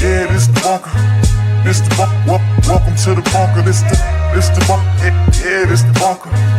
Yeah, this the bunker. This the bunker. Welcome to the bunker. This the bunker. Yeah, this the bunker.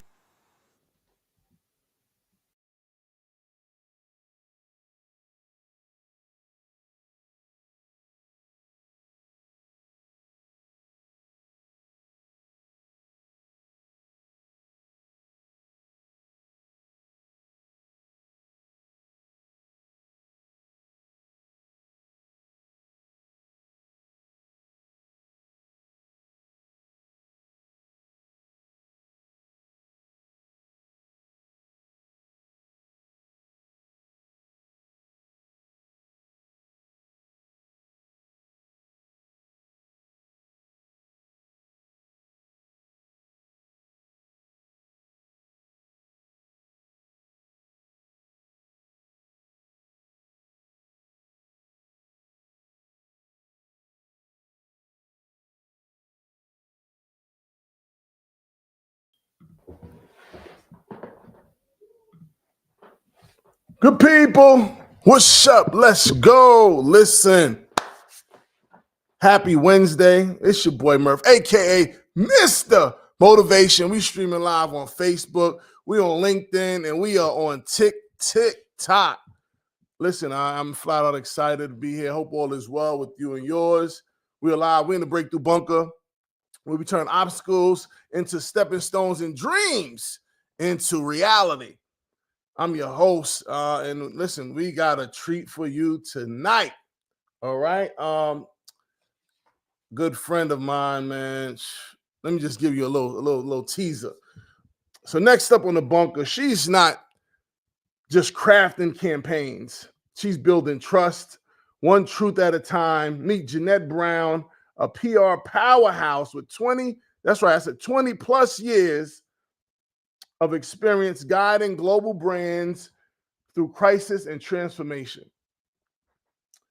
Good people, what's up? Let's go. Listen, happy Wednesday. It's your boy Murph, aka Mr. Motivation. We streaming live on Facebook, we on LinkedIn, and we are on TikTok. Listen, I'm flat out excited to be here. Hope all is well with you and yours. We're live. We're in the Breakthrough Bunker, where we turn obstacles into stepping stones and dreams into reality. I'm your host, and listen, we got a treat for you tonight. All right, good friend of mine, man. Let me just give you a little teaser. So next up on the bunker, she's not just crafting campaigns; she's building trust, one truth at a time. Meet Jeanette Brown, a PR powerhouse with 20. That's right, I said 20 plus years of experience guiding global brands through crisis and transformation.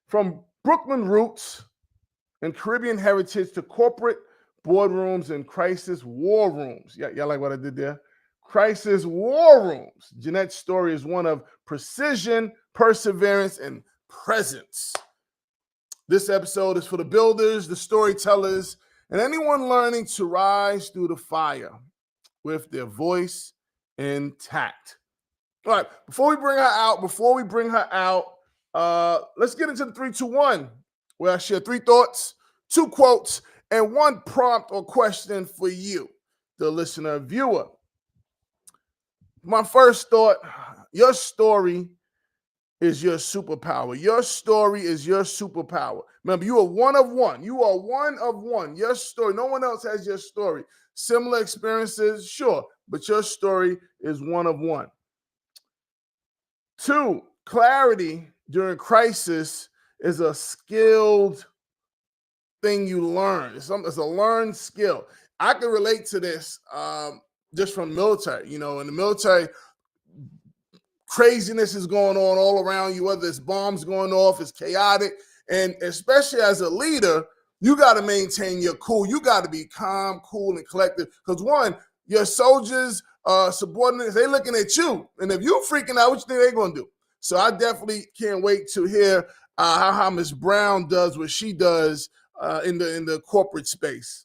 From Brooklyn roots and Caribbean heritage to corporate boardrooms and crisis war rooms. Y'all like what I did there? Crisis war rooms. Jeanette's story is one of precision, perseverance, and presence. This episode is for the builders, the storytellers, and anyone learning to rise through the fire with their voice intact. All right, before we bring her out, let's get into the 3, 2, 1, where I share 3 thoughts, 2 quotes, and 1 prompt or question for you, the listener viewer. My first thought: your story is your superpower. Your story is your superpower. Remember, you are one of one. You are one of one. Your story, no one else has your story. Similar experiences, sure, but your story is one of one. 2, clarity during crisis is a skilled thing you learn. It's a learned skill. I can relate to this just from the military. You know, in the military, craziness is going on all around you, whether it's bombs going off, it's chaotic. And especially as a leader, you got to maintain your cool. You got to be calm, cool, and collected. Because one, your soldiers, subordinates, they looking at you. And if you freaking out, what you think they're going to do? So I definitely can't wait to hear how Ms. Brown does what she does in the corporate space.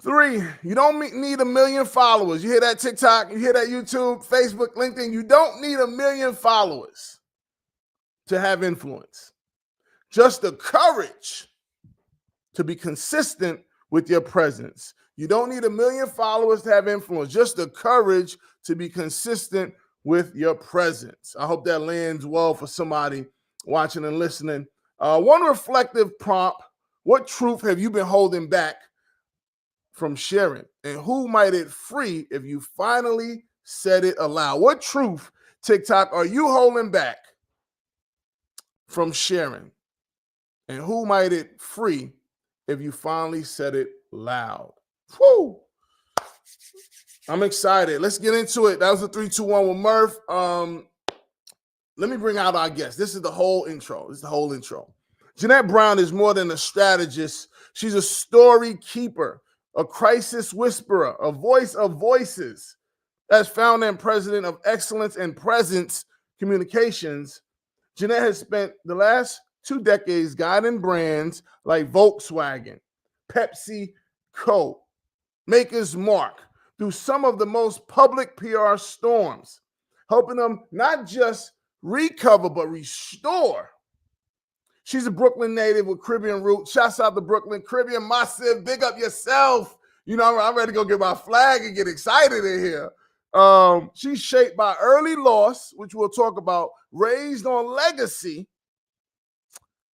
3, you don't need 1 million followers. You hear that, TikTok? You hear that, YouTube, Facebook, LinkedIn? You don't need 1 million followers to have influence. Just the courage to be consistent with your presence. You don't need 1 million followers to have influence. Just the courage to be consistent with your presence. I hope that lands well for somebody watching and listening. 1 reflective prompt: what truth have you been holding back from sharing? And who might it free if you finally said it aloud? What truth, TikTok, are you holding back from sharing? And who might it free if you finally said it loud? Woo! I'm excited. Let's get into it. That was a 3, 2, 1 with Murph. Let me bring out our guest. This is the whole intro. Jeanette Brown is more than a strategist. She's a story keeper, a crisis whisperer, a voice of voices. As founder and president of Excellence and Presence Communications, Jeanette has spent the last 2 decades guiding brands like Volkswagen, PepsiCo, Maker's Mark through some of the most public PR storms, helping them not just recover, but restore. She's a Brooklyn native with Caribbean roots. Shouts out to Brooklyn. Caribbean Massive, big up yourself. You know, I'm ready to go get my flag and get excited in here. She's shaped by early loss, which we'll talk about, raised on legacy,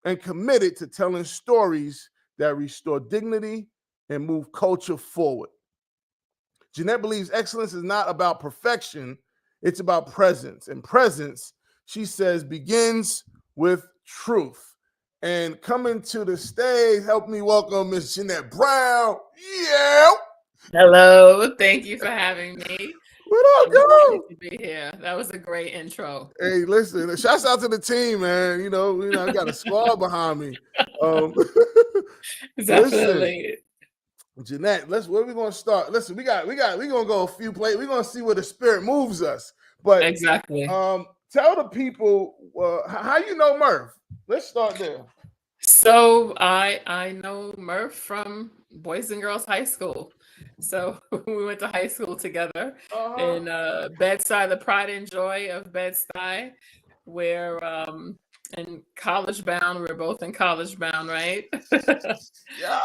and committed to telling stories that restore dignity and move culture forward. Jeanette believes excellence is not about perfection, it's about presence. And presence, she says, begins with truth. And coming to the stage, help me welcome Miss Jeanette Brown. Yeah. Hello. Thank you for having me. What up, girl? To be here. That was a great intro. Hey, listen, shouts out to the team, man. You know, I got a squad behind me. Definitely. Listen, Jeanette, where we gonna start? Listen, we gonna go a few plays. We're gonna see where the spirit moves us. But exactly. Tell the people how you know Murph. Let's start there. So I know Murph from Boys and Girls High School. So we went to high school together in Bed-Stuy, the pride and joy of Bed-Stuy, where in College Bound, we're both in College Bound, right? Yeah.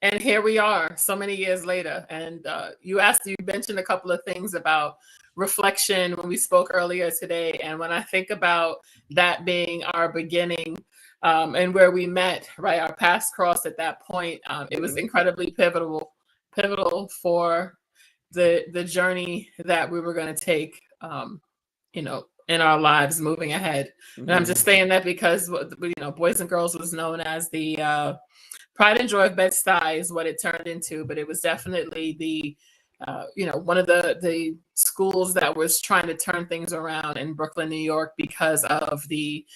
And here we are so many years later. And you mentioned a couple of things about reflection when we spoke earlier today. And when I think about that being our beginning and where we met, right, our paths crossed at that point, it was incredibly pivotal for the journey that we were going to take, in our lives moving ahead. And I'm just saying that because, Boys and Girls was known as the pride and joy of Bed-Stuy is what it turned into, but it was definitely the one of the schools that was trying to turn things around in Brooklyn, New York, because of the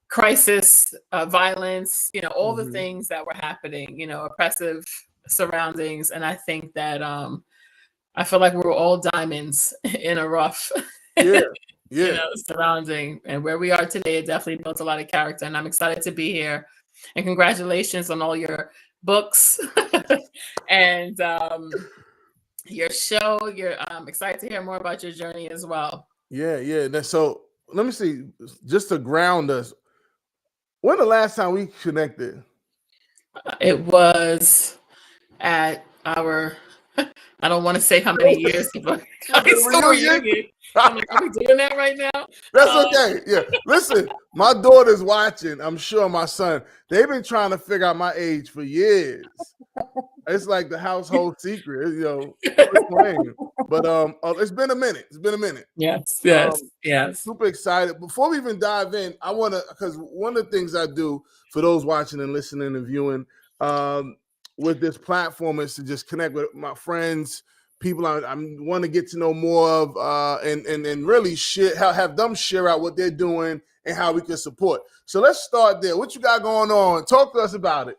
crisis, violence, all the things that were happening, oppressive surroundings. And I think that I feel like we were all diamonds in a rough surrounding. And where we are today, it definitely built a lot of character. And I'm excited to be here. And congratulations on all your books and your show. I'm excited to hear more about your journey as well. Yeah. So let me see, just to ground us, when the last time we connected? It was at our, I don't want to say how many years, but I'm like, are we doing that right now? That's okay. Yeah. Listen, my daughter's watching. I'm sure my son, they've been trying to figure out my age for years. It's like the household secret, But it's been a minute. Yes. Super excited. Before we even dive in, I want to, because one of the things I do for those watching and listening and viewing with this platform is to just connect with my friends, people I want to get to know more of, and really have them share out what they're doing and how we can support. So let's start there. What you got going on? Talk to us about it.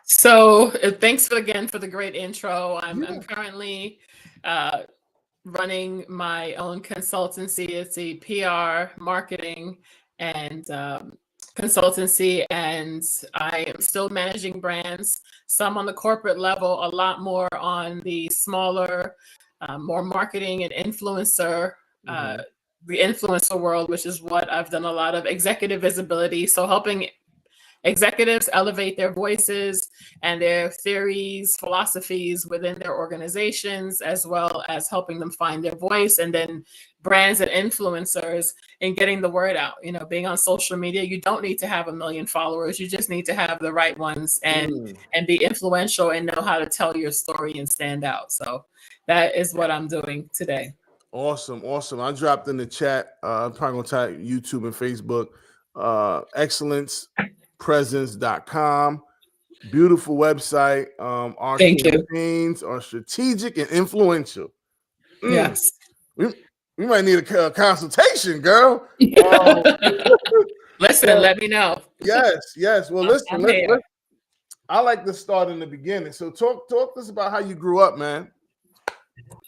So thanks again for the great intro. I'm currently running my own consultancy. It's a PR, marketing, and consultancy, and I am still managing brands, some on the corporate level, a lot more on the smaller, more marketing and influencer, the influencer world, which is what I've done a lot of executive visibility. So helping executives elevate their voices and their theories, philosophies within their organizations, as well as helping them find their voice, and then brands and influencers in getting the word out. Being on social media, you don't need to have 1 million followers. You just need to have the right ones and be influential and know how to tell your story and stand out. So that is what I'm doing today. Awesome. I dropped in the chat. I'm probably gonna type YouTube and Facebook. Excellencepresence.com. Beautiful website. Our campaigns are strategic and influential. Yes. We might need a consultation, girl. Listen, let me know. Yes. Well, listen. I like to start in the beginning. So talk to us about how you grew up, man.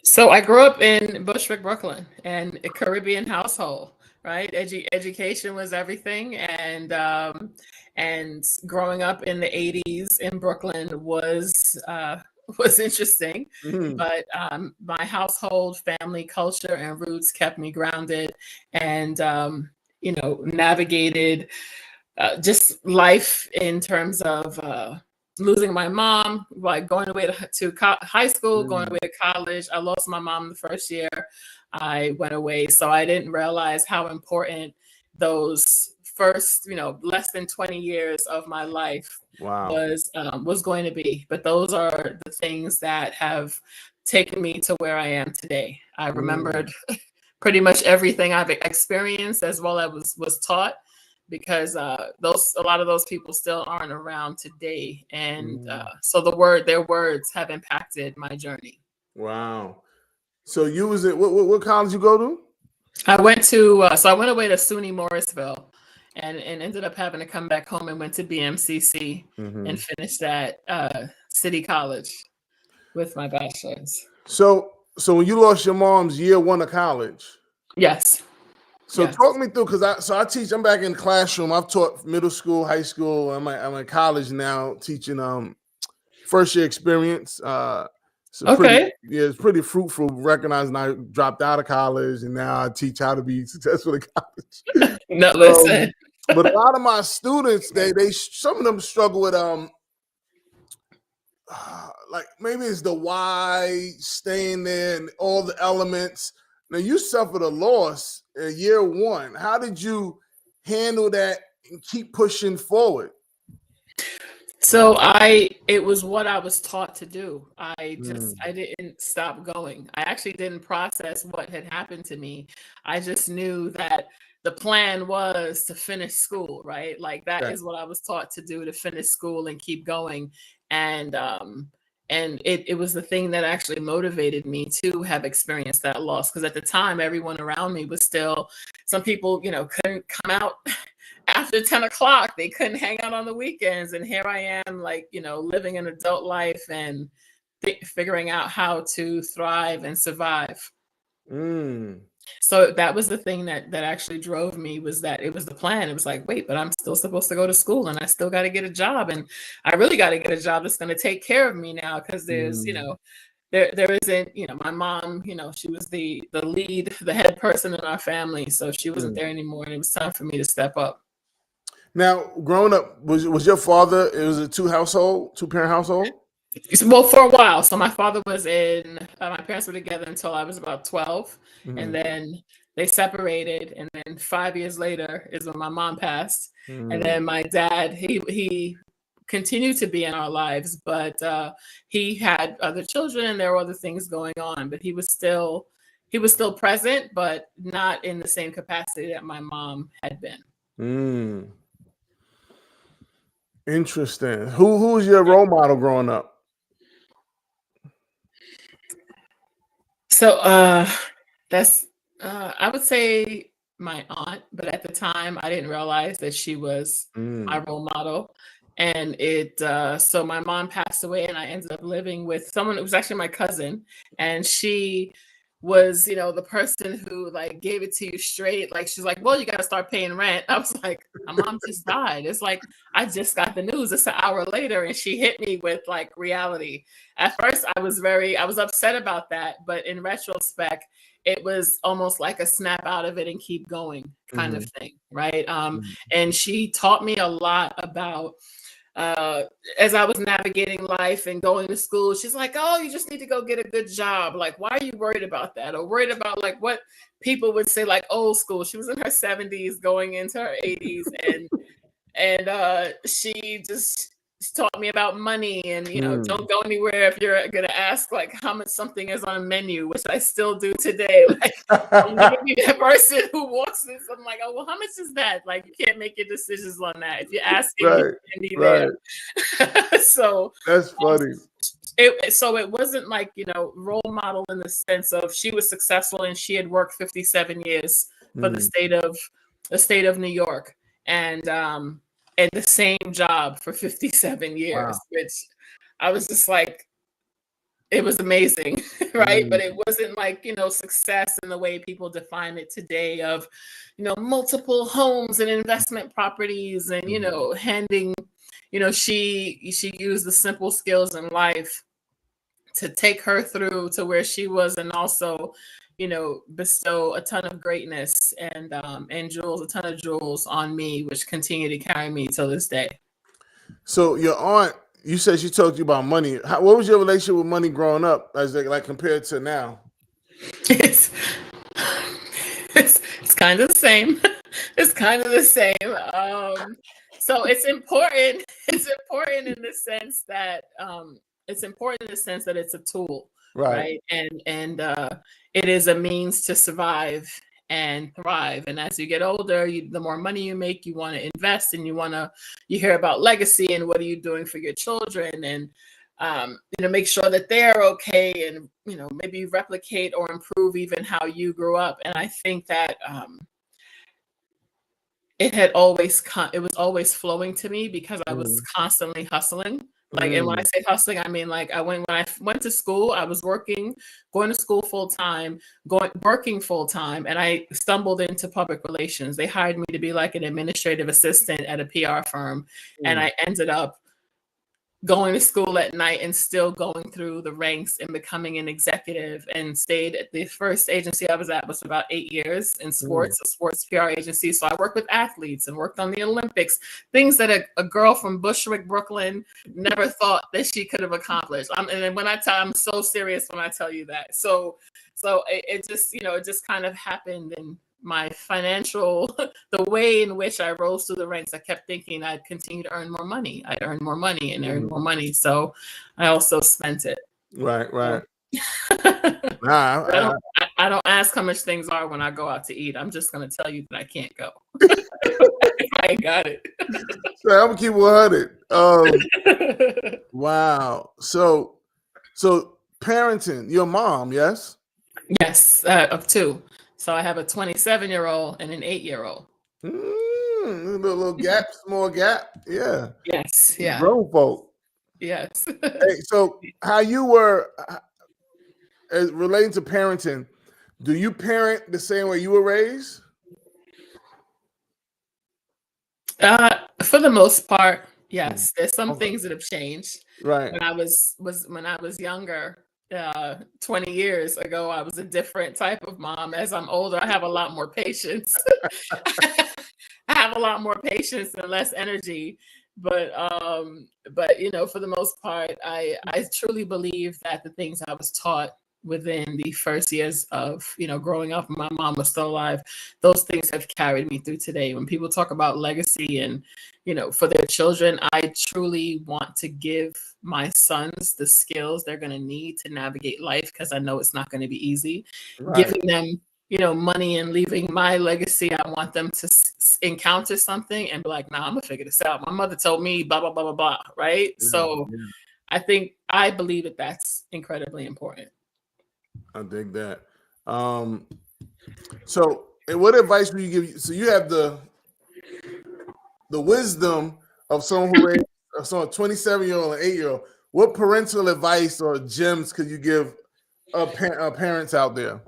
So I grew up in Bushwick, Brooklyn, in a Caribbean household. right? Education was everything, and growing up in the '80s in Brooklyn was interesting. Mhm. But my household, family, culture, and roots kept me grounded, and navigated just life in terms of losing my mom, like going away to high school, going away to college. I lost my mom the first year I went away, so I didn't realize how important those first, less than 20 years of my life Wow. was going to be. But those are the things that have taken me to where I am today. I Mm. remembered pretty much everything I've experienced as well as was taught, because a lot of those people still aren't around today, and Mm. so their words have impacted my journey. Wow. So you was at what college you go to? I went away to SUNY Morrisville, and ended up having to come back home and went to BMCC and Hmm. finished at City College with my bachelor's. So when you lost your mom's year one of college, Yes, so yes. talk me through, because I teach. I'm back in the classroom. I've taught middle school, high school. I'm in college now teaching first year experience. Okay. It's pretty fruitful, recognizing I dropped out of college and now I teach how to be successful in college. No, listen. But a lot of my students, they some of them struggle with like maybe it's the why, staying there, and all the elements. Now you suffered a loss in year one. How did you handle that and keep pushing forward? So it was what I was taught to do. Mm. I didn't stop going. I actually didn't process what had happened to me. I just knew that the plan was to finish school, right? Like that Okay. is what I was taught to do, to finish school and keep going. And it was the thing that actually motivated me to have experienced that loss. Because at the time, everyone around me was still, some people, couldn't come out after 10 o'clock. They couldn't hang out on the weekends. And here I am, like, living an adult life and figuring out how to thrive and survive. Mm. So that was the thing that actually drove me, was that it was the plan. It was like, wait, but I'm still supposed to go to school and I still got to get a job. And I really got to get a job that's going to take care of me now. Cause there's, Mm. there isn't, my mom, she was the lead, the head person in our family. So she wasn't Mm. there anymore. And it was time for me to step up. Now, growing up, was your father? It was a two parent household. Well, for a while. So my father was in, my parents were together until I was about 12. And Mm. then they separated. And then 5 years later is when my mom passed. And Mm. then my dad, he continued to be in our lives, but he had other children and there were other things going on. But he was still present, but not in the same capacity that my mom had been. Mm. Interesting. Who was your role model growing up? So that's I would say my aunt, but at the time I didn't realize that she was my Mm. role model. And so my mom passed away and I ended up living with someone who was actually my cousin, and she was, the person who like gave it to you straight. Like she's like, well, you gotta start paying rent. I was like, my mom just died. It's like I just got the news. It's an hour later, and she hit me with like reality. At first I was upset about that, but in retrospect, it was almost like a snap out of it and keep going kind of Mhm. thing, right? Mm. And she taught me a lot about as I was navigating life and going to school. She's like, oh, you just need to go get a good job. Like, why are you worried about that? Or worried about like what people would say, like old school. She was in her 70s going into her 80s, and she just taught me about money, and Mm. don't go anywhere if you're gonna ask like how much something is on a menu, which I still do today. Like I'm gonna be that person who walks this. I'm like, oh well, how much is that? Like you can't make your decisions on that. If you're asking, you Right, can't be right. there. So That's um, funny. it wasn't like role model in the sense of she was successful and she had worked 57 years for Mm. the state of New York, and the same job for 57 years, Wow. which I was just like, it was amazing, right? But it wasn't like, success in the way people define it today of, multiple homes and investment properties and, handing, she used the simple skills in life to take her through to where she was, and also, bestow a ton of greatness and jewels, a ton of jewels on me, which continue to carry me till this day. So your aunt, you said she told you about money. What was your relationship with money growing up, as like compared to now? It's it's kind of the same. It's kind of the same. So it's important. It's important in the sense that it's a tool, right? And it is a means to survive and thrive. And as you get older, the more money you make, you want to invest, and you hear about legacy and what are you doing for your children, and make sure that they're okay, and maybe replicate or improve even how you grew up. And I think that it was always flowing to me because I was constantly hustling. Like, and when I say hustling, I mean, like, when I went to school, I was going to school full time, working full time, and I stumbled into public relations. They hired me to be like an administrative assistant at a PR firm, and I ended up going to school at night and still going through the ranks and becoming an executive, and stayed at the first agency I was at was about 8 years in sports, a sports PR agency. So I worked with athletes and worked on the Olympics, things that a girl from Bushwick, Brooklyn never thought that she could have accomplished. And then I'm so serious when I tell you that. So it just kind of happened. And my financial, the way in which I rose through the ranks, I kept thinking I'd continue to earn more money. I'd earn more money and earn more money. So I also spent it. Right. I don't ask how much things are when I go out to eat. I'm just going to tell you that I can't go. I ain't got it. So I'm going to keep 100. Wow. So parenting, your mom, yes? Yes, of two. So I have a 27-year-old and an 8-year-old. Little gap, small gap. Yeah. Yes. Yeah. Grown folk. Yes. Hey, so how you were as relating to parenting, do you parent the same way you were raised? For the most part, yes. There's some things that have changed. Right. When I was younger, 20 years ago, I was a different type of mom. As I'm older, I have a lot more patience. I have a lot more patience and less energy. But for the most part, I truly believe that the things I was taught within the first years of growing up, my mom was still alive, those things have carried me through today. When people talk about legacy and for their children, I truly want to give my sons the skills they're going to need to navigate life, because I know it's not going to be easy. Giving them money and leaving my legacy, I want them to encounter something and be like, nah, I'm gonna figure this out. My mother told me blah blah blah blah blah, right? So I believe that that's incredibly important. I dig that. So what advice would you give? So you have the wisdom of someone who raised a 27-year-old and 8-year-old. What parental advice or gems could you give parents out there?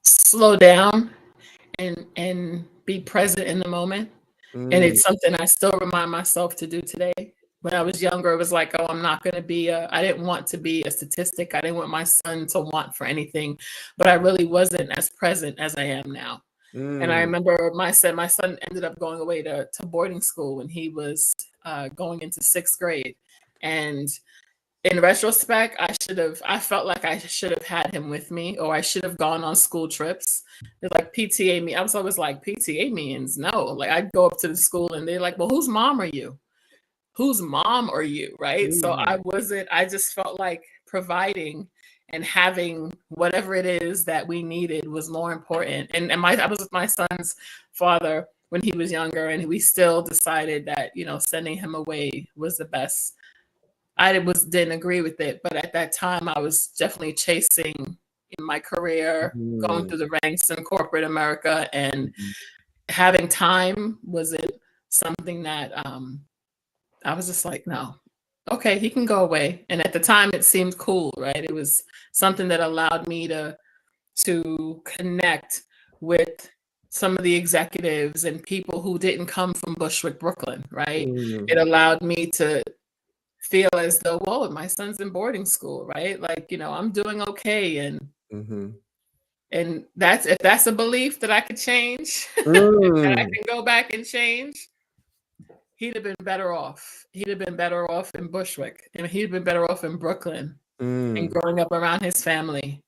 Slow down and be present in the moment. And it's something I still remind myself to do today. When I was younger, it was like, oh, I'm not going to be I didn't want to be a statistic. I didn't want my son to want for anything, but I really wasn't as present as I am now. And I remember my son ended up going away to boarding school when he was going into 6th grade. And in retrospect, I felt like I should have had him with me, or I should have gone on school trips. They're like PTA me. I was always like, PTA meetings? No. Like, I'd go up to the school and they're like, well, whose mom are you? Whose mom are you? Right. So I just felt like providing and having whatever it is that we needed was more important. And I was with my son's father when he was younger, and we still decided that, sending him away was the best. I didn't agree with it, but at that time I was definitely chasing in my career, going through the ranks in corporate America, and having time wasn't something that I was just like, no, okay, he can go away. And at the time it seemed cool, right? It was something that allowed me to connect with some of the executives and people who didn't come from Bushwick, Brooklyn, right? It allowed me to feel as though, whoa, my son's in boarding school, right? Like, I'm doing okay. And that's, if that's a belief that I could change, that I can go back and change, he'd have been better off. He'd have been better off in Bushwick, and he'd have been better off in Brooklyn and growing up around his family.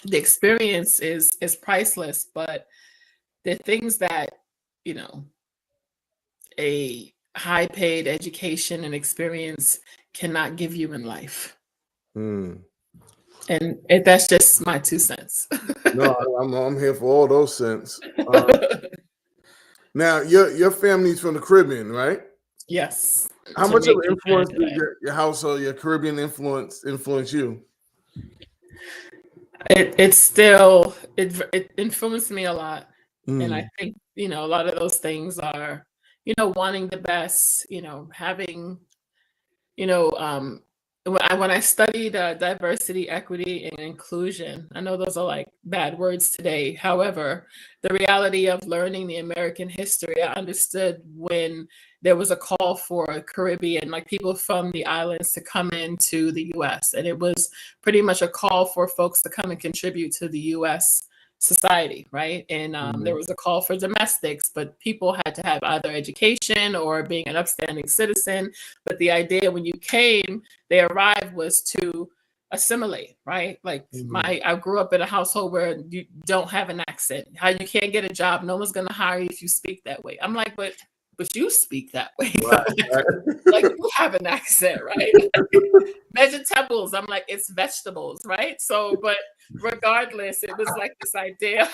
The experience is priceless, but the things that, a high paid education and experience cannot give you in life. And that's just my 2 cents. No, I'm here for all those cents. Now, your family's from the Caribbean, right? Yes. How much of an Jamaican, influence did Trinidad. your household, your Caribbean influence you? It influenced me a lot. And I think, a lot of those things are, wanting the best, having, when I studied diversity, equity, and inclusion, I know those are like bad words today. However, the reality of learning the American history, I understood when there was a call for Caribbean, like people from the islands, to come into the US. And it was pretty much a call for folks to come and contribute to the US society, right? And there was a call for domestics, but people had to have either education or being an upstanding citizen. But the idea when you came, they arrived, was to assimilate, right? Like I grew up in a household where you don't have an accent. How you can't get a job, no one's gonna hire you if you speak that way. I'm like, but you speak that way. Right. Like you have an accent, right? Vegetables, I'm like, it's vegetables, right? So, but regardless, it was like this idea.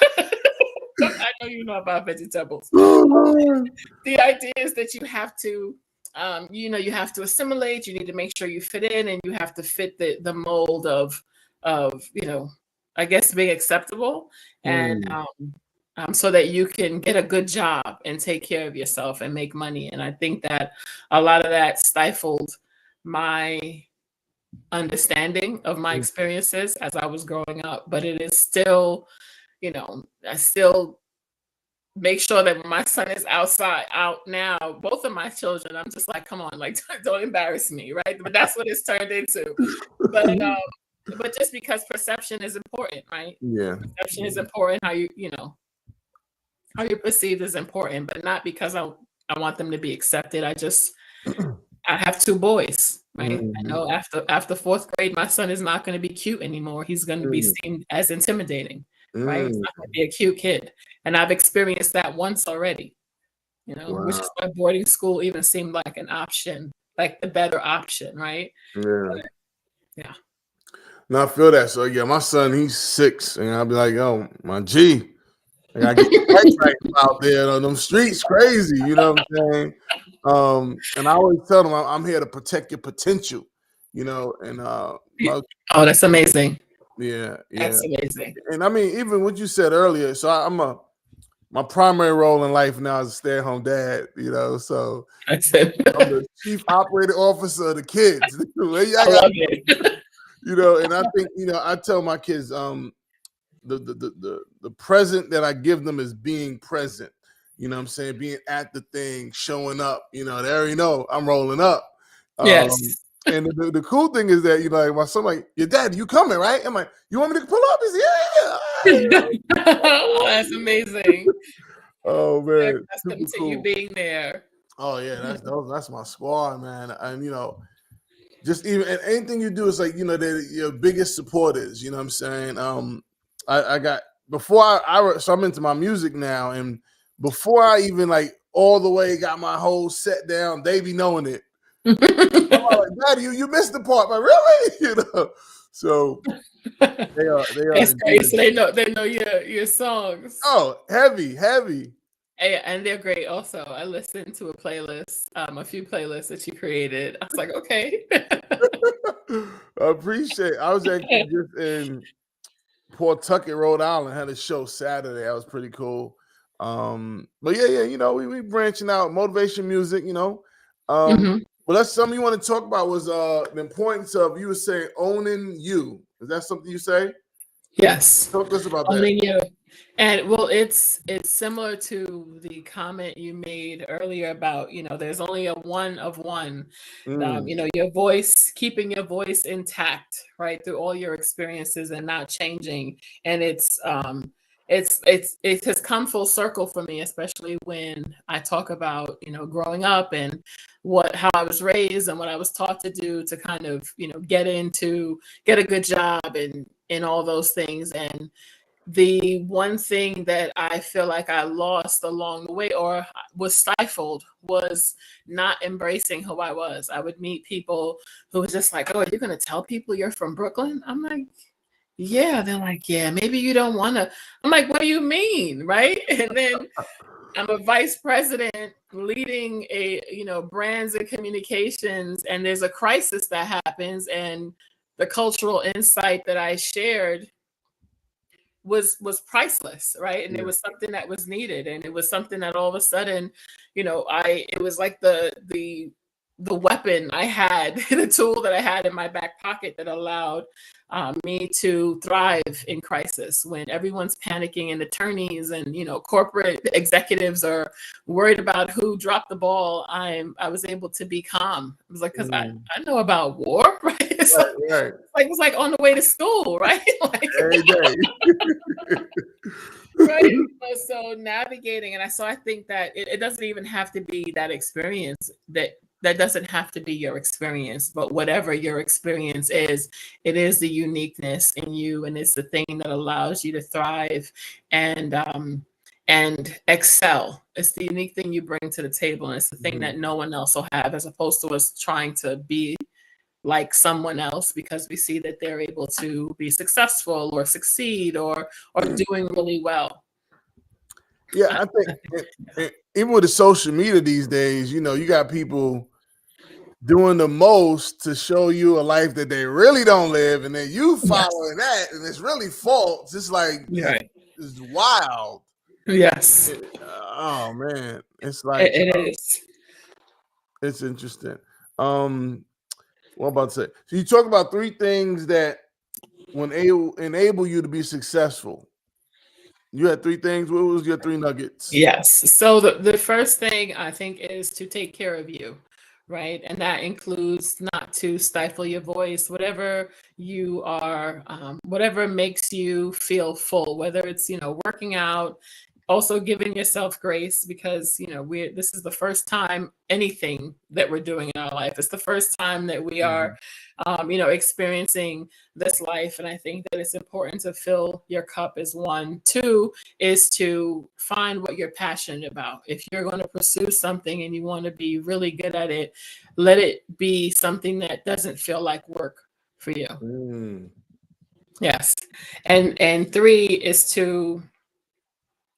I know you know about vegetables. The idea is that you have to, you have to assimilate. You need to make sure you fit in, and you have to fit the mold of, I guess being acceptable, and so that you can get a good job and take care of yourself and make money. And I think that a lot of that stifled my understanding of my experiences as I was growing up. But it is still, I still make sure that when my son is out now, both of my children, I'm just like, come on, like, don't embarrass me, right? But that's what it's turned into. But just because perception is important, right? Yeah. Perception is important. How how you're perceived is important, but not because I want them to be accepted. I have 2 boys, right? I know after 4th grade, my son is not going to be cute anymore. He's going to be seen as intimidating, right? He's not going to be a cute kid. And I've experienced that once already, which is why boarding school even seemed like an option, like the better option, right? Yeah. But, yeah. No, I feel that. So yeah, my son, he's 6, and I'll be like, oh, my G, I gotta get right out there on them streets, crazy. You know what I'm saying? And I always tell them I'm here to protect your potential. And oh, that's amazing. Yeah. That's amazing. And I mean, even what you said earlier. So my primary role in life now is a stay-at-home dad. So That's it. I'm the chief operating officer of the kids. I love it. And I think I tell my kids the present that I give them is being present. You know what I'm saying? Being at the thing, showing up. They already know I'm rolling up. Yes. And the cool thing is that like my son, like, your dad, you coming, right? I'm like, you want me to pull up? He's Oh, that's amazing. Oh man, accustomed to you being there. Oh yeah, that's my squad, man. And just even and anything you do is like they're your biggest supporters. You know what I'm saying? I got before so I'm into my music now, and before I even like all the way got my whole set down, they be knowing it. I'm like, Daddy, you missed the part, but really, So they are. That's great. So they know your songs. Oh, heavy. Hey, and they're great. Also, I listened to a playlist, a few playlists that you created. I was like, okay. I appreciate it. I was actually just in Pawtucket, Rhode Island, had a show Saturday. That was pretty cool. But yeah, we branching out motivation music, Well, that's something you want to talk about was the importance of, you were saying, owning you. Is that something you say? Yes. Talk to us about that. Owning you. And well, it's similar to the comment you made earlier about, there's only a one of one. Your voice, keeping your voice intact, right, through all your experiences and not changing. And it has come full circle for me, especially when I talk about, growing up and how I was raised and what I was taught to do to kind of, get a good job and all those things. And the one thing that I feel like I lost along the way or was stifled was not embracing who I was. I would meet people who was just like, "Oh, you're going to tell people you're from Brooklyn?" I'm like, "Yeah." They're like, "Yeah, maybe you don't want to." I'm like, "What do you mean?" Right? And then I'm a vice president leading brands and communications, and there's a crisis that happens, and the cultural insight that I shared was priceless, right? And it was something that was needed, and it was something that all of a sudden, it was like the weapon I had, the tool that I had in my back pocket that allowed me to thrive in crisis when everyone's panicking and attorneys and corporate executives are worried about who dropped the ball. I was able to be calm. It was like, because I know about war, right? It's like on the way to school, right? Like every day. right. So navigating, and I think that it doesn't even have to be that experience, that doesn't have to be your experience, but whatever your experience is, it is the uniqueness in you, and it's the thing that allows you to thrive and excel. It's the unique thing you bring to the table, and it's the thing that no one else will have, as opposed to us trying to be like someone else because we see that they're able to be successful or succeed or doing really well. Yeah, I think even with the social media these days, you got people doing the most to show you a life that they really don't live, and then you following that, and it's really false. It's like it's wild. Yes. Oh man, it's like it is. It's interesting. What about to say? So you talk about 3 things that when enable you to be successful. You had 3 things. What was your 3 nuggets? Yes. So the first thing I think is to take care of you, right? And that includes not to stifle your voice, whatever you are, whatever makes you feel full, whether it's, working out, also giving yourself grace because, this is the first time anything that we're doing in our life. It's the first time that we are, experiencing this life. And I think that it's important to fill your cup as one. 2 is to find what you're passionate about. If you're going to pursue something and you want to be really good at it, let it be something that doesn't feel like work for you. Yes. And 3 is to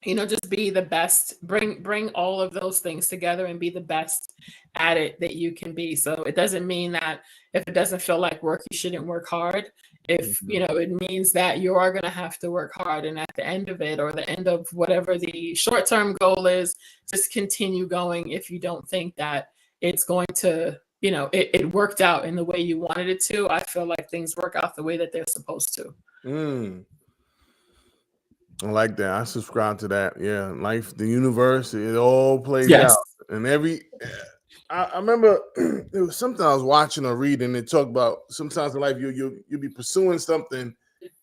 just be the best, bring all of those things together and be the best at it that you can be. So it doesn't mean that if it doesn't feel like work, you shouldn't work hard. If, it means that you are going to have to work hard. And at the end of it, or the end of whatever the short-term goal is, just continue going. If you don't think that it's going to, it worked out in the way you wanted it to, I feel like things work out the way that they're supposed to. I like that. I subscribe to that. Yeah, life, the universe, it all plays out. And I remember it was something I was watching or reading. It talked about sometimes in life you'll be pursuing something,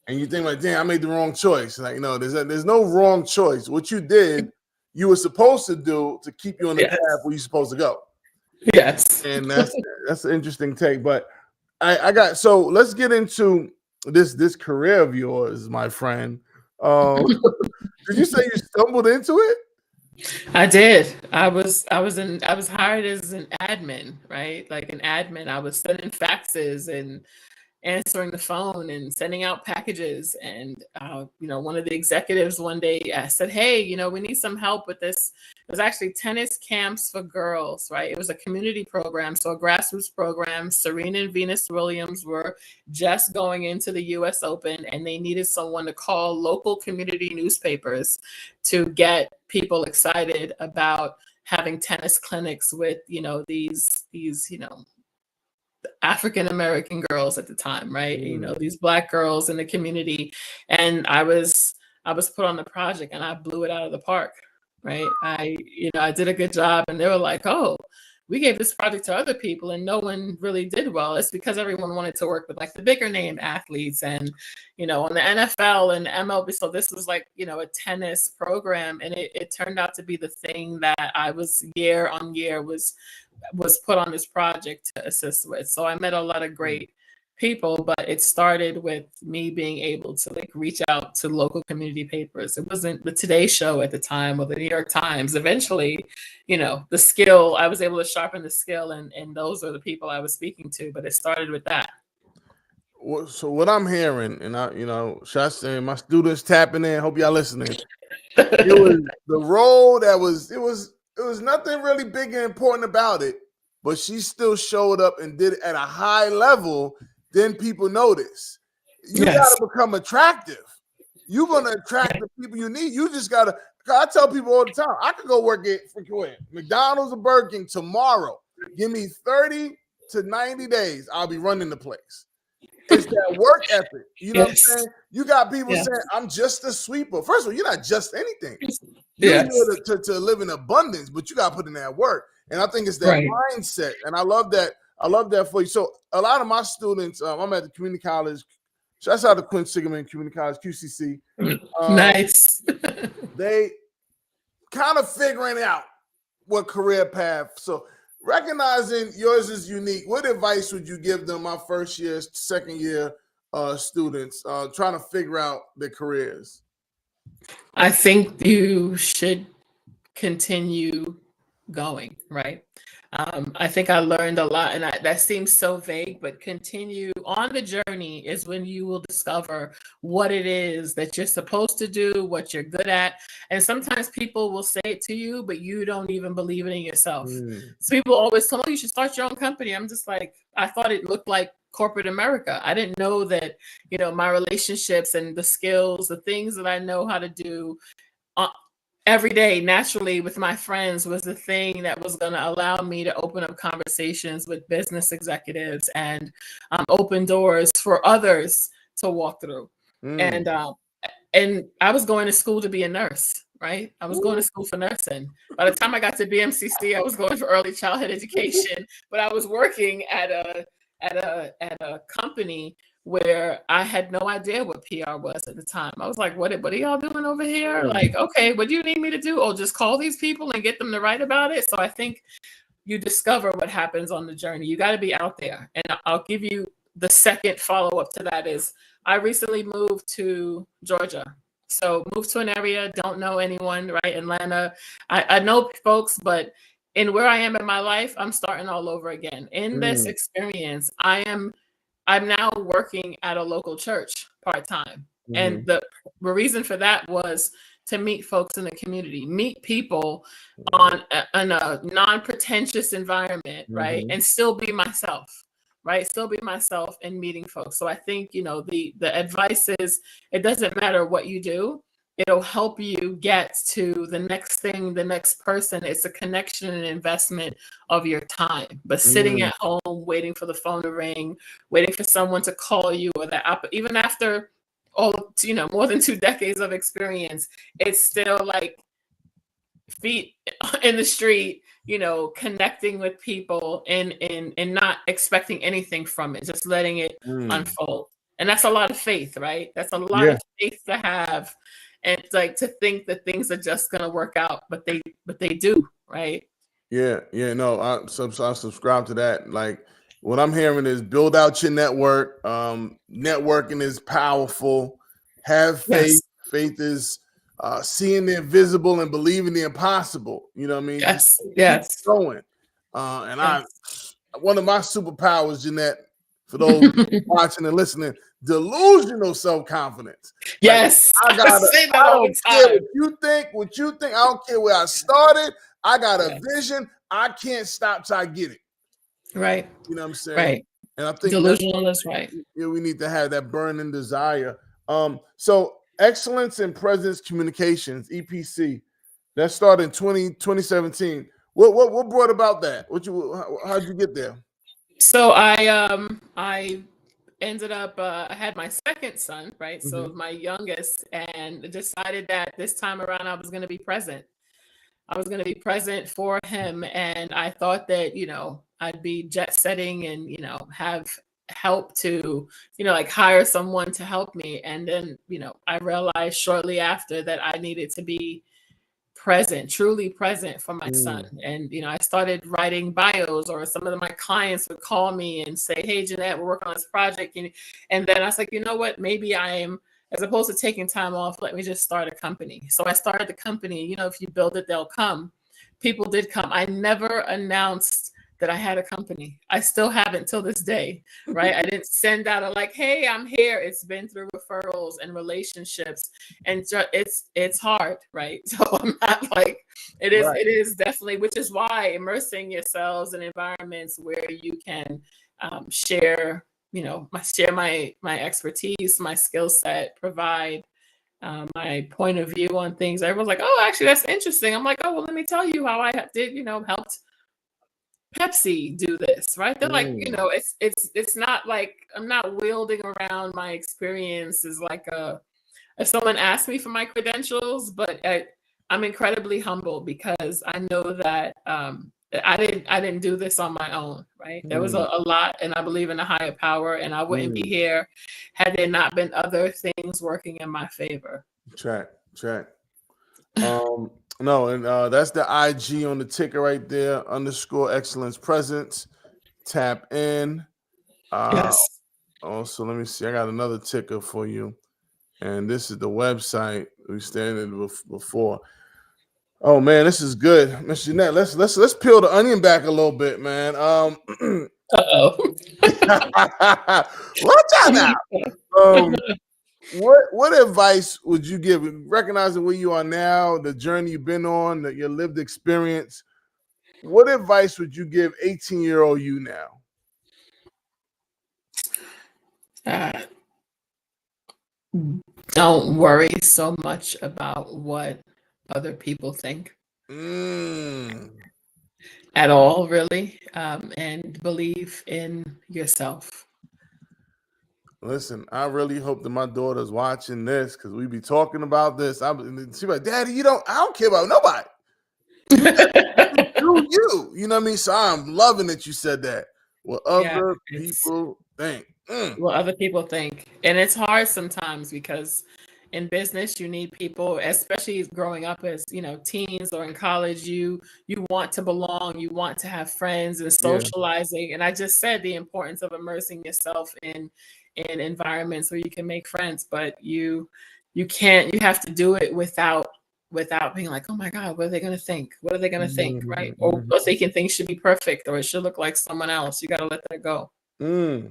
and you think like, "Damn, I made the wrong choice." Like, there's no wrong choice. What you did, you were supposed to do to keep you on the path where you're supposed to go. Yes, and that's an interesting take. But so let's get into this career of yours, my friend. Did you say you stumbled into it? I did. I was hired as an admin, right? Like an admin. I was sending faxes answering the phone and sending out packages. And, one of the executives one day said, hey, we need some help with this. It was actually tennis camps for girls, right? It was a community program, so a grassroots program. Serena and Venus Williams were just going into the US Open, and they needed someone to call local community newspapers to get people excited about having tennis clinics with, these African American girls at the time, right? These Black girls in the community. And I was put on the project, and I blew it out of the park, right? I did a good job, and they were like, oh, we gave this project to other people and no one really did well. It's because everyone wanted to work with like the bigger name athletes and, on the NFL and MLB. So this was like, a tennis program, and it turned out to be the thing that I was year on year was put on this project to assist with. So I met a lot of great people, but it started with me being able to like reach out to local community papers. It wasn't the Today Show at the time or the New York Times. Eventually, the skill, I was able to sharpen the skill, and those are the people I was speaking to, but it started with that. So what I'm hearing, and shots saying my students tapping in, hope y'all listening. It was the role that it was nothing really big and important about it, but she still showed up and did it at a high level. Then people notice. You got to become attractive. You're going to attract the people you need. You just got to, I tell people all the time, I could go work at McDonald's or Burger King tomorrow. Give me 30 to 90 days. I'll be running the place. It's that work ethic. You know what I'm saying? You got people saying, I'm just a sweeper. First of all, you're not just anything. You're here to live in abundance, but you got to put in that work. And I think it's that mindset. And I love that. I love that for you. So a lot of my students, I'm at the community college. Shouts out to Quinn Sigerman Community College, QCC. Nice. They kind of figuring out what career path. So recognizing yours is unique, what advice would you give them, my first year, second year students trying to figure out their careers? I think you should continue going, right? I think I learned a lot, and that seems so vague, but continue on the journey is when you will discover what it is that you're supposed to do, what you're good at. And sometimes people will say it to you, but you don't even believe it in yourself. So people always tell me, you should start your own company. I'm just like, I thought it looked like corporate America. I didn't know that, my relationships and the skills, the things that I know how to do every day naturally with my friends was the thing that was going to allow me to open up conversations with business executives and open doors for others to walk through. And I was going to school to be a nurse, right? I was going to school for nursing. By the time I got to BMCC, I was going for early childhood education, but I was working at a company where I had no idea what PR was at the time. I was like, what are y'all doing over here? Like, okay, what do you need me to do? Oh, just call these people and get them to write about it. So I think you discover what happens on the journey. You got to be out there. And I'll give you the second follow-up to that is I recently moved to Georgia. So moved to an area, don't know anyone, right? Atlanta. I know folks, but in where I am in my life, I'm starting all over again. In this experience, I'm now working at a local church part-time. And the reason for that was to meet folks in the community, meet people in a non-pretentious environment, right? And still be myself, right? Still be myself and meeting folks. So I think, the advice is it doesn't matter what you do. It'll help you get to the next thing, the next person. It's a connection and investment of your time. But sitting at home, waiting for the phone to ring, waiting for someone to call you, or even after more than 2 decades of experience, it's still like feet in the street, connecting with people and not expecting anything from it, just letting it unfold. And that's a lot of faith, right? That's a lot of faith to have. And it's like to think that things are just going to work out, but they do, right? No, I subscribe to that. Like what I'm hearing is build out your network. Networking is powerful. Have faith. Yes. Faith is seeing the invisible and believing the impossible. You know what I mean? Yes. Keep going. One of my superpowers, Jeanette, For those watching and listening, delusional self-confidence. Yes, Like, I say that all don't the care time. what you think. I don't care where I started. I got a Yes. vision. I can't stop till I get it. Right. You know what I'm saying? Right. And I think Delusional is right. we need to have that burning desire. So excellence in presence communications, EPC, that started in 2017. What brought about that? How'd you get there? So I ended up I had my second son, right? So Mhm. my youngest, and decided that this time around I was going to be present. I was going to be present for him, and I thought that, I'd be jet setting and, have help to, like hire someone to help me. And then, I realized shortly after that I needed to be present, truly present for my son. And, I started writing bios, or some of my clients would call me and say, "Hey, Jeanette, we're working on this project." And then I was like, you know what, maybe as opposed to taking time off, let me just start a company. So I started the company. If you build it, they'll come. People did come. I never announced that I had a company. I still haven't till this day, right? I didn't send out "Hey, I'm here." It's been through referrals and relationships, and it's hard, right? So I'm not it is. Right. It is definitely, which is why immersing yourselves in environments where you can share, share my expertise, my skill set, provide my point of view on things. Everyone's like, "Oh, actually, that's interesting." I'm like, "Oh, well, let me tell you how I did, helped Pepsi do this," right? They're like, it's not like I'm not wielding around my experience as if someone asked me for my credentials, but I'm incredibly humble because I know that I didn't do this on my own, right? There was a lot, and I believe in a higher power, and I wouldn't be here had there not been other things working in my favor. Check. No, and that's the IG on the ticker right there, _ excellence presence. Tap in. Yes. Also, let me see. I got another ticker for you, and this is the website we stated before. Oh man, this is good, Miss Jeanette. Let's peel the onion back a little bit, man. Uh-oh. Watch out now. What advice would you give, recognizing where you are now, the journey you've been on, your lived experience? What advice would you give 18-year-old you now? Don't worry so much about what other people think at all, really, and believe in yourself. Listen, I really hope that my daughter's watching this, because we be talking about this. She's like, "Daddy, I don't care about nobody. Do you? You know what I mean?" So I'm loving that you said that. What Yeah, other it's people think. what other people think. And it's hard sometimes because in business you need people, especially growing up as, teens or in college, you want to belong, you want to have friends and Yeah. socializing. And I just said the importance of immersing yourself in environments where you can make friends, but you can't, you have to do it without being like, "Oh my God, what are they going to think? What are they going to think?" Right? Or what they can think should be perfect, or it should look like someone else. You got to let that go. You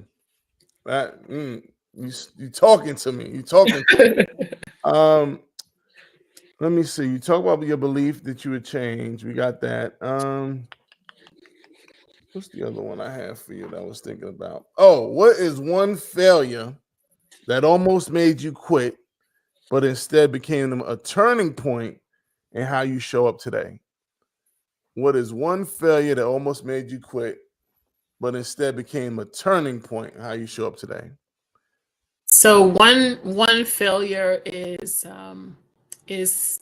talking to me. You talking. Um, Let me see. You talk about your belief that you would change. We got that. What's the other one I have for you that I was thinking about? Oh, what is one failure that almost made you quit, but instead became a turning point in how you show up today? What is one failure that almost made you quit, but instead became a turning point in how you show up today? So one failure is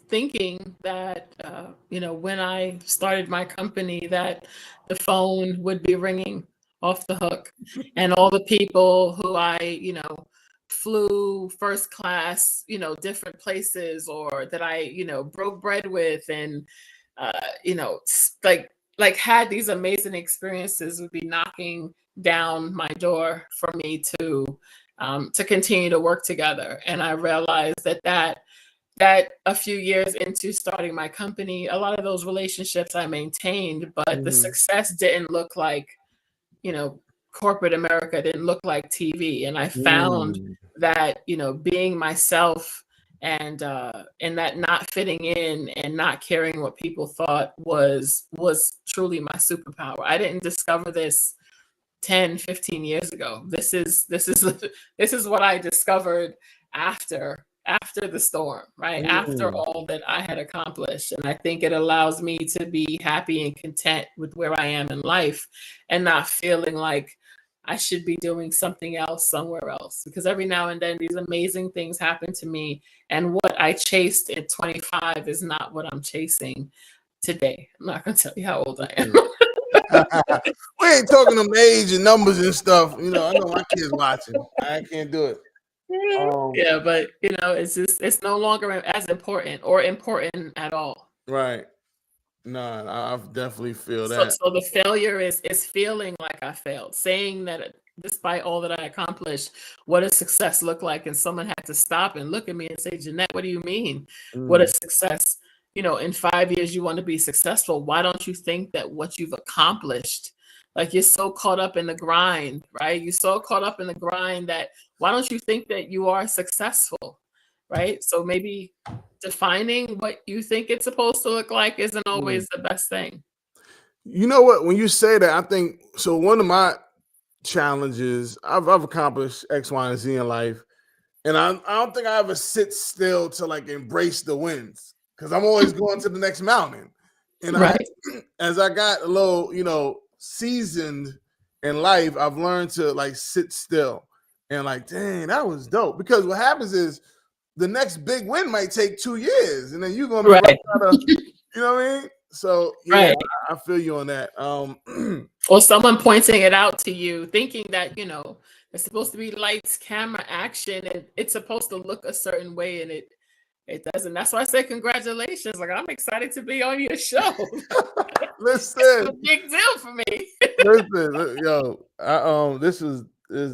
thinking that when I started my company that the phone would be ringing off the hook, and all the people who I flew first class, different places, or that I broke bread with, and like had these amazing experiences, would be knocking down my door for me to continue to work together. And I realized that a few years into starting my company, a lot of those relationships I maintained, but the success didn't look like, you know, corporate America didn't look like TV. And I found that, you know, being myself and that not fitting in and not caring what people thought was truly my superpower. I didn't discover this 10, 15 years ago. This is this is what I discovered after the storm, right? After all that I had accomplished. And I think it allows me to be happy and content with where I am in life and not feeling like I should be doing something else somewhere else. Because every now and then these amazing things happen to me. And what I chased at 25 is not what I'm chasing today. I'm not going to tell you how old I am. We ain't talking them age and numbers and stuff. You know, I know my kids watching. I can't do it. Yeah, but you know, it's no longer as important or important at all. Right. No, I definitely feel that. So the failure is feeling like I failed, saying that despite all that I accomplished, what does success look like? And someone had to stop and look at me and say, Jeanette, what do you mean? What is success? You know, in 5 years, you want to be successful. Why don't you think that what you've accomplished, like you're so caught up in the grind, right? You're so caught up in the grind that why don't you think that you are successful, right? So maybe defining what you think it's supposed to look like isn't always the best thing. You know what? When you say that, I think so. One of my challenges, I've accomplished X, Y, and Z in life, and I don't think I ever sit still to like embrace the wins because I'm always going to the next mountain. And as I got a little, you know, seasoned in life, I've learned to like sit still and like, dang, that was dope. Because what happens is the next big win might take 2 years, and then you're gonna be right out of, you know what I mean? So yeah, I feel you on that. Or someone pointing it out to you, thinking that, you know, it's supposed to be lights, camera, action, and it's supposed to look a certain way, and it doesn't. That's why I say congratulations. Like, I'm excited to be on your show. Listen, it's a big deal for me. Listen, yo, this is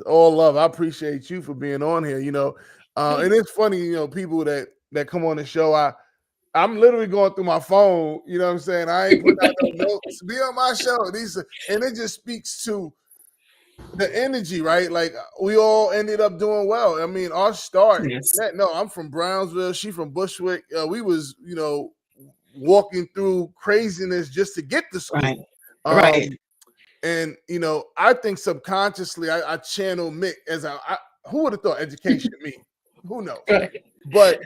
all love. I appreciate you for being on here. You know, and it's funny, you know, people that come on the show. I'm literally going through my phone. You know what I'm saying? I ain't putting out no notes. Be on my show. And it just speaks to the energy, right? Like we all ended up doing well. I mean, our start. No, I'm from Brownsville. She from Bushwick. We was, you know, walking through craziness just to get to school. And you know, I think subconsciously I channel Mick as who would have thought education me? Who knows? But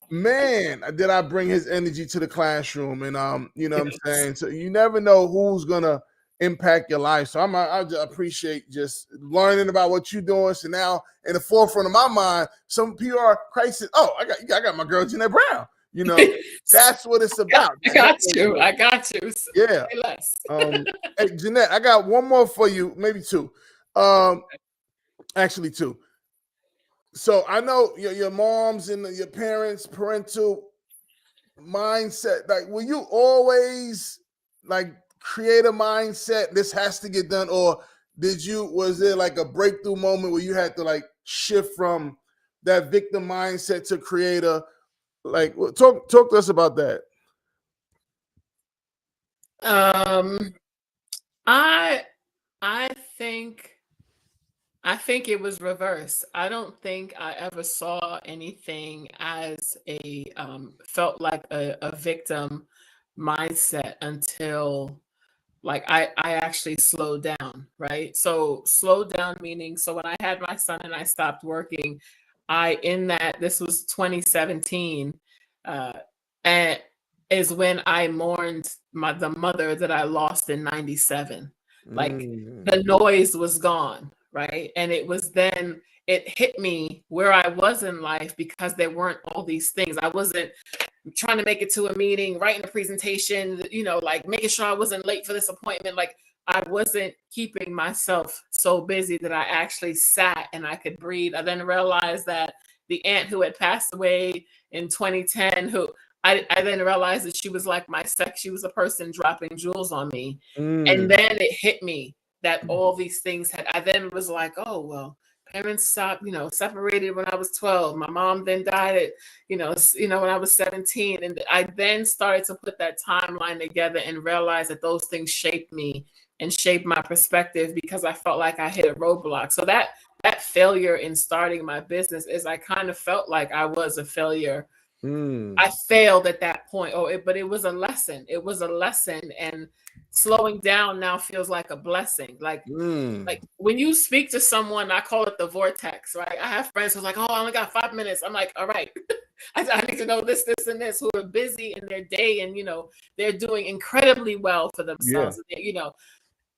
man, did I bring his energy to the classroom, and you know what I'm saying? So you never know who's gonna impact your life. So I just appreciate just learning about what you're doing. So now in the forefront of my mind, some PR crisis. Oh, I got my girl Jeanette Brown. You know, that's what it's about. I got you. Yeah. Hey, Jeanette, I got one more for you, maybe two. Actually two. So I know your moms and your parents' parental mindset. Like, will you always like create a mindset? This has to get done, or was there like a breakthrough moment where you had to like shift from that victim mindset to create a like? Talk to us about that. I think it was reverse. I don't think I ever saw anything as felt like a victim mindset until like I actually slowed down, right? So slowed down meaning, so when I had my son and I stopped working, this was 2017, and is when I mourned the mother that I lost in 97. Like the noise was gone, right? And it was then it hit me where I was in life because there weren't all these things. I wasn't trying to make it to a meeting, writing a presentation, you know, like making sure I wasn't late for this appointment. Like I wasn't keeping myself so busy that I actually sat and I could breathe. I then realized that the aunt who had passed away in 2010, who I then realized that she was like my sex. She was a person dropping jewels on me. And then it hit me that all these things I then was like, oh, well, parents stopped, separated when I was 12. My mom then died at, when I was 17. And I then started to put that timeline together and realize that those things shaped me and shaped my perspective because I felt like I hit a roadblock. So that failure in starting my business is I kind of felt like I was a failure. I failed at that point. But it was a lesson. It was a lesson. And slowing down now feels like a blessing. Like when you speak to someone, I call it the vortex, right? I have friends who's like, oh, I only got 5 minutes. I'm like, all right, I need to know this, and this, who are busy in their day. And, they're doing incredibly well for themselves,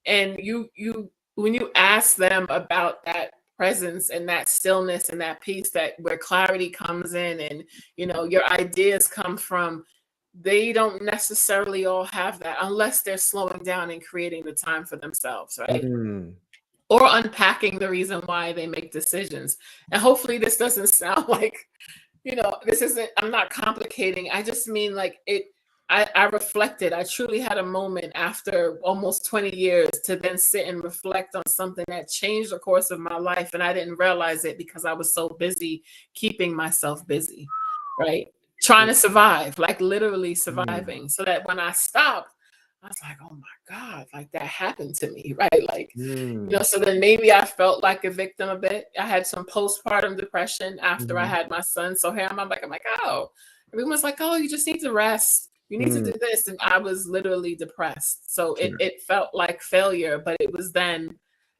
and you when you ask them about that presence and that stillness and that peace, that where clarity comes in and your ideas come from, they don't necessarily all have that unless they're slowing down and creating the time for themselves, right? Or unpacking the reason why they make decisions. And hopefully this doesn't sound like, I'm not complicating. I just mean like I reflected. I truly had a moment after almost 20 years to then sit and reflect on something that changed the course of my life. And I didn't realize it because I was so busy keeping myself busy, right? Trying to survive, like literally surviving. So that when I stopped, I was like, oh my God, like that happened to me, right? Like, so then maybe I felt like a victim a bit. I had some postpartum depression after I had my son. So here I'm like, oh, everyone's like, oh, you just need to rest. You need to do this. And I was literally depressed. So it felt like failure, but it was then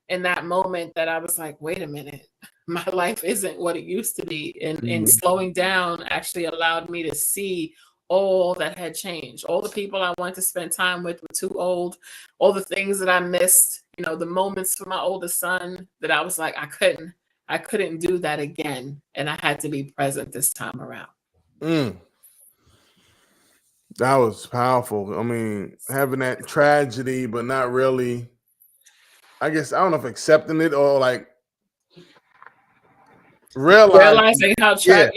in that moment that I was like, wait a minute, my life isn't what it used to be. And slowing down actually allowed me to see all that had changed. All the people I wanted to spend time with were too old. All the things that I missed, the moments for my oldest son that I was like, I couldn't do that again. And I had to be present this time around. That was powerful. I mean, having that tragedy, but not really, I guess, I don't know if accepting it or like realizing how yeah.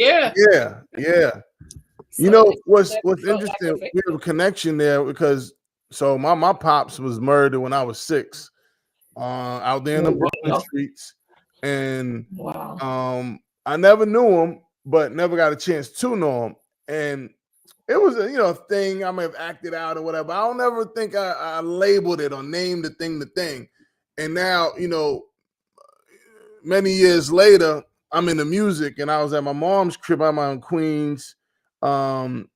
What's interesting, we have a connection there because so my pops was murdered when I was 6, out there in the Brooklyn streets. And I never knew him, but never got a chance to know him. And it was a thing I may have acted out or whatever. I don't ever think I labeled it or named the thing. And now, many years later, I'm in the music, and I was at my mom's crib. I'm out in Queens, and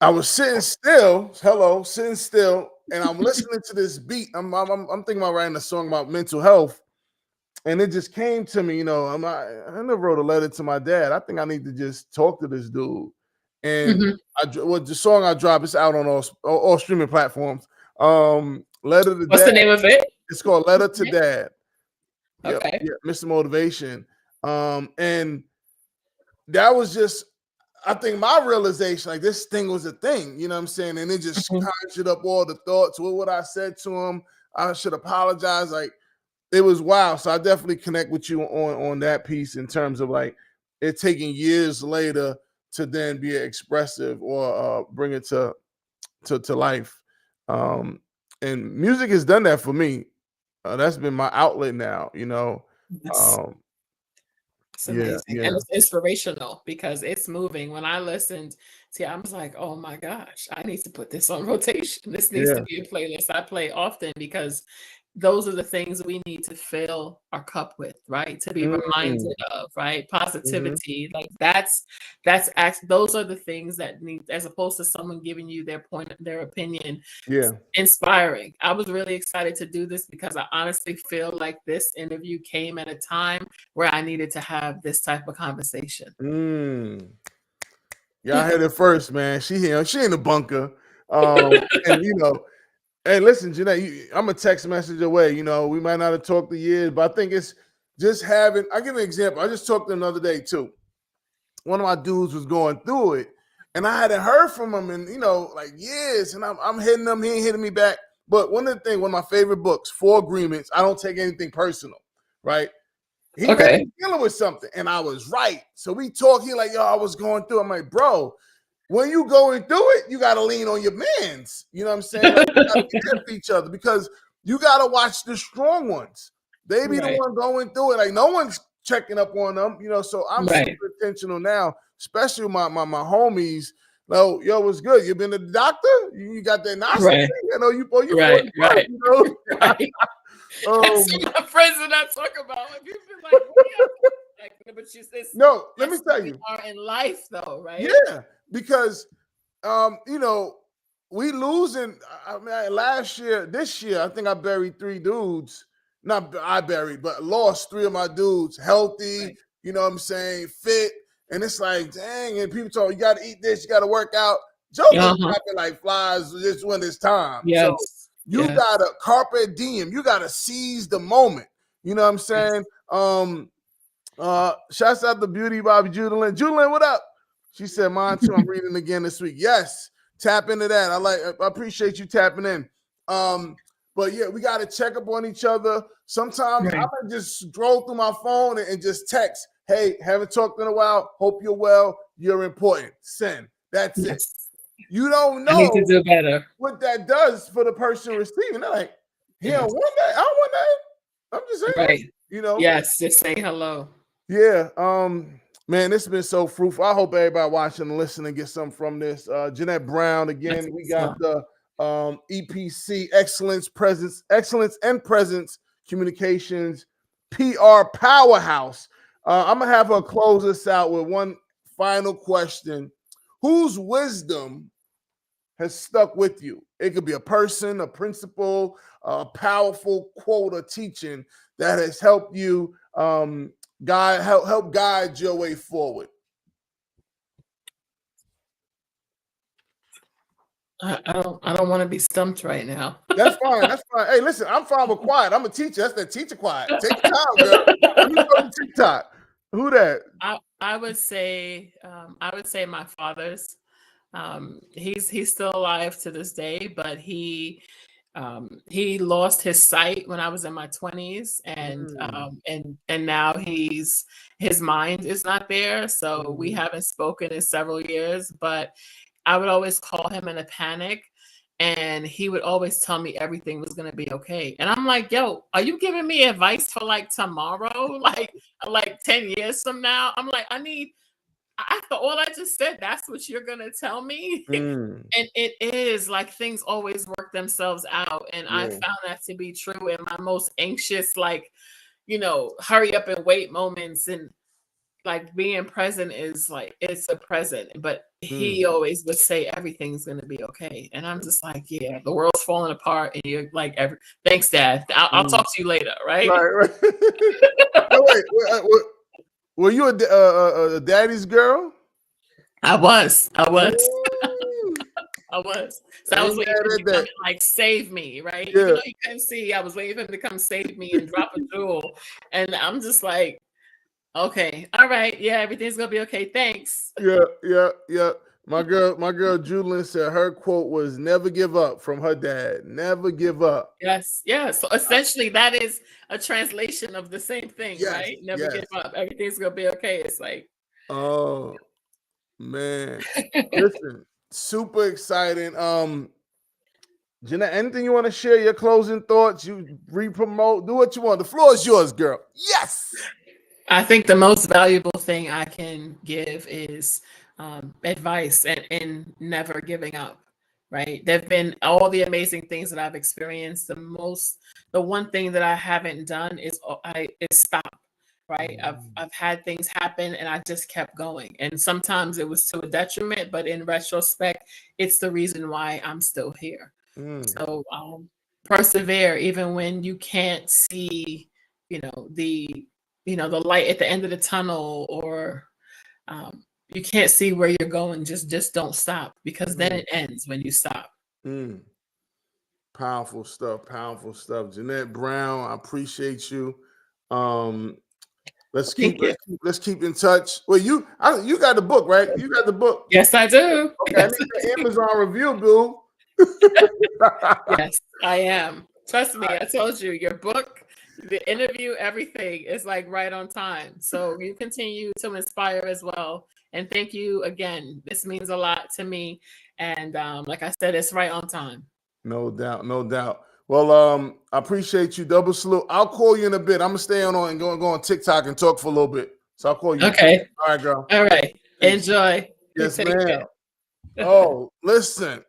I was sitting still, and I'm listening to this beat. I'm thinking about writing a song about mental health, and it just came to me. I never wrote a letter to my dad. I think I need to just talk to this dude. And the song I dropped, it's out on all streaming platforms. Letter to What's Dad. The name of it? It's called Letter to Dad. Okay. Yeah, Mr. Motivation. And that was just, I think, my realization, like this thing was a thing, you know what I'm saying? And it just conjured up all the thoughts. What would I said to him? I should apologize. Like, it was wild. So I definitely connect with you on that piece in terms of like it taking years later to then be expressive or bring it to life. And music has done that for me. That's been my outlet now, It's amazing. And it's inspirational because it's moving. When I listened to, I was like, oh my gosh, I need to put this on rotation. This needs to be a playlist I play often because those are the things we need to fill our cup with, right? To be reminded of, right? Positivity, like those are the things that need, as opposed to someone giving you their opinion. Inspiring. I was really excited to do this because I honestly feel like this interview came at a time where I needed to have this type of conversation. Yeah, I heard it first, man. She in the bunker. And hey, listen, Jeanette, I'm a text message away. We might not have talked the years, but I think it's just having. I'll give an example. I just talked to him the other day too. One of my dudes was going through it, and I hadn't heard from him in like years. And I'm hitting him, he ain't hitting me back. But one of my favorite books, 4 Agreements. I don't take anything personal, right? He may be dealing with something, and I was right. So we talk. He like, yo, I was going through. I'm like, bro. When you going through it, you got to lean on your mans. You know what I'm saying? Like, you got to be there for each other because you got to watch the strong ones. They be the one going through it. Like no one's checking up on them, you know. So I'm super intentional now, especially with my homies. No, yo, what's good? You been to the doctor? You got that nostril? Right. You know, you 41, right. you know. Right. That's what my friends and I talk about. Like, people be like, but no, let me tell you. Are in life though, right? Yeah, because you know, we losing. I mean, this year, I think I buried 3 dudes. Not I buried, but lost 3 of my dudes, healthy, Right. you know what I'm saying, fit. And it's like, dang, and people talk, you got to eat this, you got to work out. Jokers happen like flies just when it's time. Yes. So you got to carpe diem. You got to seize the moment. You know what I'm saying? Shouts out to Beauty Bobby Judalyn. Judalyn, what up? She said, mine too. I'm reading again this week. Yes, tap into that. I appreciate you tapping in. But yeah, we got to check up on each other. Sometimes I might just scroll through my phone and just text, hey, haven't talked in a while. Hope you're well. You're important. Send. That's it. You don't know I need to do better. What that does for the person receiving. They're like, yeah, one day, I want that. I'm just saying, right. You know? Yes, just say hello. Yeah. Man, this has been so fruitful. I hope everybody watching and listening get something from this. Jeanette Brown, again, we got the EPC Excellence and Presence Communications PR Powerhouse. I'm gonna have her close us out with one final question. Whose wisdom has stuck with you? It could be a person, a principle, a powerful quote or teaching that has helped you help guide your way forward. I don't want to be stumped right now. That's fine. That's fine. Hey, listen, I'm fine with quiet. I'm a teacher. That's that teacher quiet. Take your time, girl. Let me go to TikTok. Who that? I would say my father's. He's still alive to this day, but he lost his sight when I was in my 20s, and now his mind is not there. So we haven't spoken in several years, but I would always call him in a panic, and he would always tell me everything was going to be okay. And I'm like, yo, are you giving me advice for like tomorrow? like 10 years from now? I'm like, after all I just said, that's what you're going to tell me? And it is like things always work themselves out. And I found that to be true in my most anxious, like, hurry up and wait moments. And like being present is like, it's a present, but he always would say everything's going to be okay. And I'm just like, yeah, the world's falling apart. And you're like, thanks, Dad. I'll talk to you later. Right. Wait, were you a daddy's girl? I was. I was. So I was waiting for him to come like save me, right? Even though he couldn't see, I was waiting for him to come save me and drop a jewel. And I'm just like, okay, all right, yeah, everything's gonna be okay. Thanks. Yeah. My girl Judalyn said her quote was "Never give up" from her dad. Never give up. Yes. So essentially, that is a translation of the same thing, right? Never give up. Everything's gonna be okay. It's like, oh man, listen, super exciting. Jeanette, anything you want to share? Your closing thoughts? You re-promote? Do what you want. The floor is yours, girl. Yes. I think the most valuable thing I can give is advice and never giving up, right? There've been all the amazing things that I've experienced. The one thing that I haven't done is stop, right? I've had things happen and I just kept going. And sometimes it was to a detriment, but in retrospect, it's the reason why I'm still here. So persevere even when you can't see, the light at the end of the tunnel, or you can't see where you're going. Just don't stop, because then it ends when you stop. Powerful stuff. Jeanette Brown, I appreciate you. Let's keep in touch. Well, you got the book, right? You got the book. Yes, I do. Okay, I need the Amazon review, boo. Yes, I am. Trust me, I told you, your book, the interview, everything is like right on time. So you continue to inspire as well. And thank you again. This means a lot to me. And like I said, it's right on time. No doubt. Well, I appreciate you. Double salute. I'll call you in a bit. I'm gonna stay on and go on TikTok and talk for a little bit. So I'll call you. Okay. All right, girl. All right. Peace. Enjoy. Yes, Take ma'am. care. Oh, listen.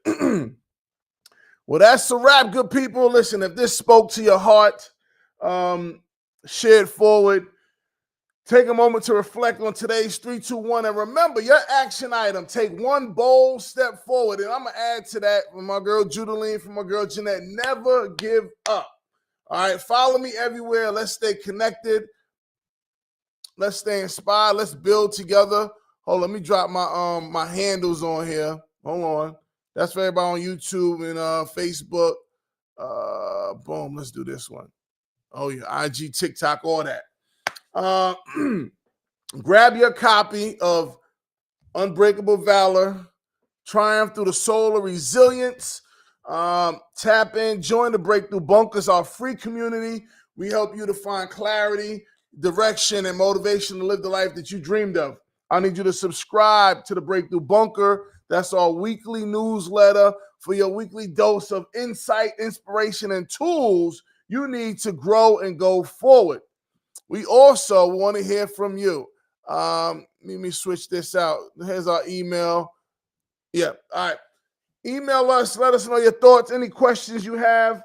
Well, that's a wrap, good people. Listen, if this spoke to your heart, share it forward. Take a moment to reflect on today's 3, 2, 1. And remember, your action item, take one bold step forward. And I'm going to add to that from my girl Judaline, from my girl Jeanette. Never give up. All right, follow me everywhere. Let's stay connected. Let's stay inspired. Let's build together. Hold on, let me drop my my handles on here. Hold on. That's for everybody on YouTube and Facebook. Boom, let's do this one. Oh, yeah, IG, TikTok, all that. Grab your copy of Unbreakable Valor, Triumph Through the Soul of Resilience. Tap in, join the Breakthrough Bunkers, our free community. We help you to find clarity, direction, and motivation to live the life that you dreamed of. I need you to subscribe to the Breakthrough Bunker. That's our weekly newsletter for your weekly dose of insight, inspiration, and tools you need to grow and go forward. We also want to hear from you. Let me switch this out. Here's our email. Yeah, all right. Email us. Let us know your thoughts, any questions you have.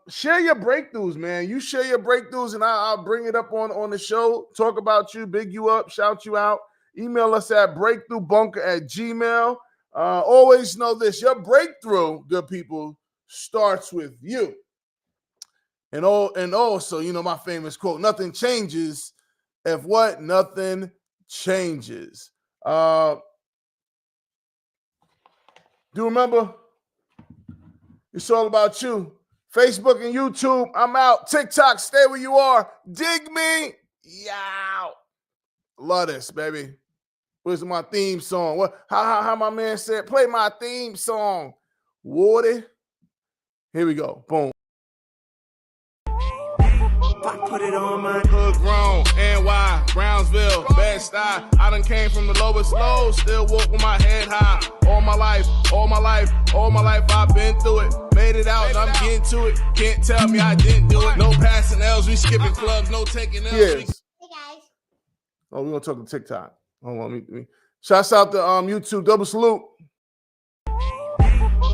Share your breakthroughs, man. You share your breakthroughs, and I'll bring it up on the show, talk about you, big you up, shout you out. Email us at breakthroughbunker@gmail. Always know this. Your breakthrough, good people, starts with you. And also, you know, my famous quote, nothing changes if what? Nothing changes. Do remember, it's all about you. Facebook and YouTube, I'm out. TikTok, stay where you are. Dig me. Yow. Love this, baby. Where's my theme song? What? How my man said, play my theme song. Woody. Here we go. Boom. I put it on my hood grown, NY, Brownsville, Bed-Stuy. I done came from the lowest low, still walk with my head high. All my life, I've been through it. Made it out, and I'm getting to it. Can't tell me I didn't do it. No passing L's, we skipping clubs, no taking L's. Yes. Hey guys. Oh, we're gonna talk to TikTok. Hold on, me. Shouts out to YouTube, double salute.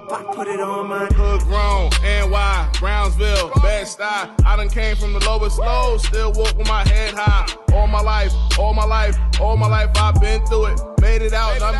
I put it on my hood grown, NY, Brownsville, Bed-Stuy. I done came from the lowest low, still walk with my head high. All my life, I've been through it. Made it out, and I'm